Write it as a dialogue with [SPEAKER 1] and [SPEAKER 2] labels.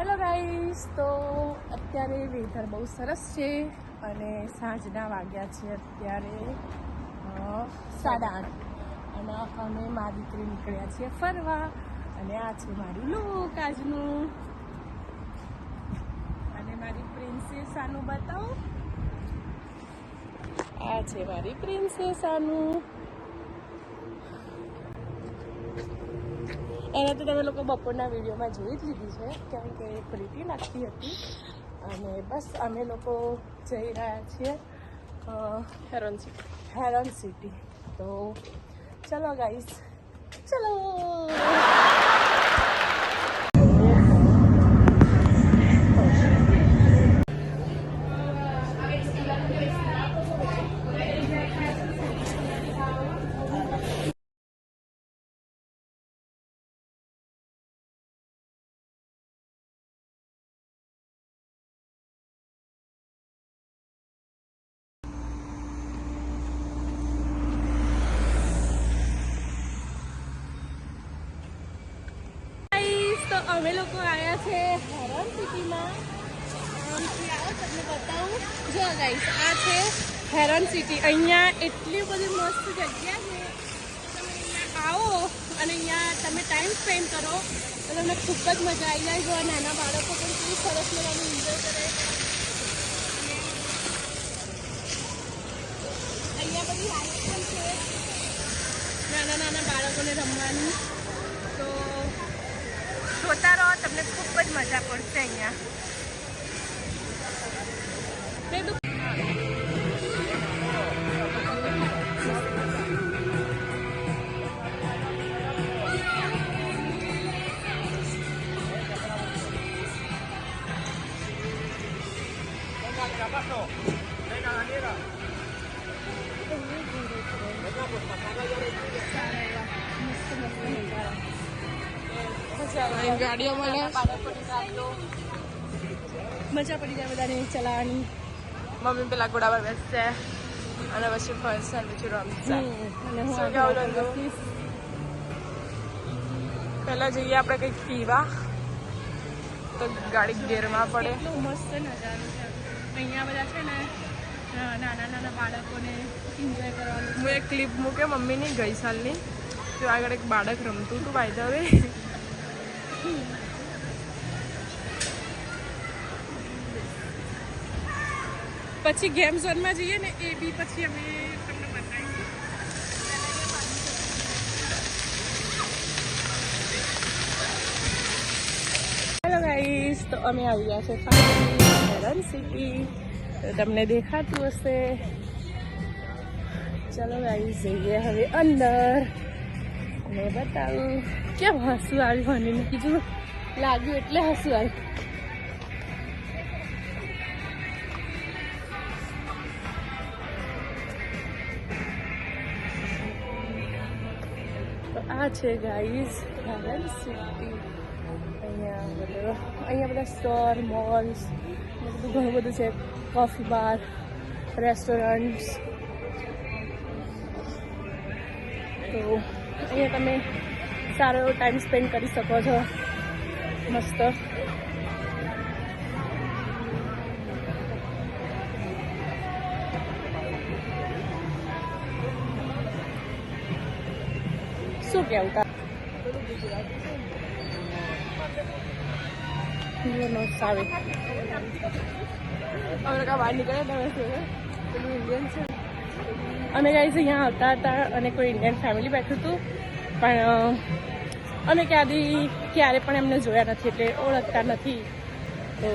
[SPEAKER 1] Hello guys, તો અત્યારે weather બહુ સરસ છે અને સાંજના વાગ્યા છે અત્યારે 8:30 અને અમે મારી દીકરી નીકળ્યા છીએ ફરવા અને આ છે મારું લુક આજનું અને મારી પ્રિન્સેસ આનું બતાવું. આ છે મારી પ્રિન્સેસ આનું. એને તો તમે લોકો બપોરના વિડીયોમાં જોઈ જ લીધી છે કેમ કે પ્રીતિ લાગતી હતી અને બસ અમે લોકો જઈ રહ્યા છીએ હેરોન સિટી. તો ચલો ગાઈસ, ચલો. તો અમે લોકો આવ્યા છે હેરોન સિટીમાં. આવો તમને બતાવું. જો ગાઈસ, આ છે હેરોન સિટી. અહીંયા એટલી બધી મસ્ત જગ્યા છે. તમે અહીંયા આવો અને અહીંયા તમે ટાઈમ સ્પેન્ડ કરો તો તમને ખૂબ જ મજા આવી જાય. જો નાના બાળકો પણ કેટલું સરસ મજાનું એન્જોય કરે. અહીંયા બધી રાઇડ પણ છે નાના નાના બાળકોને રમવાની. તો જોતા રહો, તમને ખૂબ જ મજા પડશે અહીંયા. ગાડીઓ મળે, મજા પડી જાય બધાને ચલાવવાની. મમ્મી પેલા ઘોડા પર બેસશે અને પછી ફરશે પછી રમશે. પેલા જઈએ આપણે કંઈક પીવા તો ગાડી ગેરમાં પડે. એટલું મસ્ત નજારો છે અહીંયા. બધા છે ને નાના નાના બાળકોને એન્જોય કરવાનું. હું એક ક્લિપ મૂકે મમ્મીની ગઈ સાલની. તો આગળ એક બાળક રમતું હતું બાય ધ વે. પછી ગેમ ઝોનમાં જઈએ ને એ બી પછી અમે તમને બતાવીશું. હેલો ગાઈસ, તો અમે આવી ગયા છે હેરોન સિટી. તમને દેખાતું હશે. ચલો ગાઈસ, જઈએ હવે અંદર અને બતાવું કેમ હસવું આવ્યું. મને કીધું લાગ્યું એટલે હસવું આવ્યું. આ છે ગાઈઝ હેરોન સિટી. અહીંયા બધા સ્ટોર, મોલ્સ બધું ઘણું બધું છે. કોફી બાર, રેસ્ટોરન્ટ્સ. તો અહીંયા તમે સારો એવો ટાઈમ સ્પેન્ડ કરી શકો છો. મસ્ત. શું કેવું આવે બહાર નીકળે તમે પેલું ઇન્ડિયન છે. અમે ગાઈસ અહીંયા આવતા હતા અને કોઈ ઇન્ડિયન ફેમિલી બેઠું હતું પણ અમે ક્યારે પણ એમને જોયા નથી એટલે ઓળખતા નથી. તો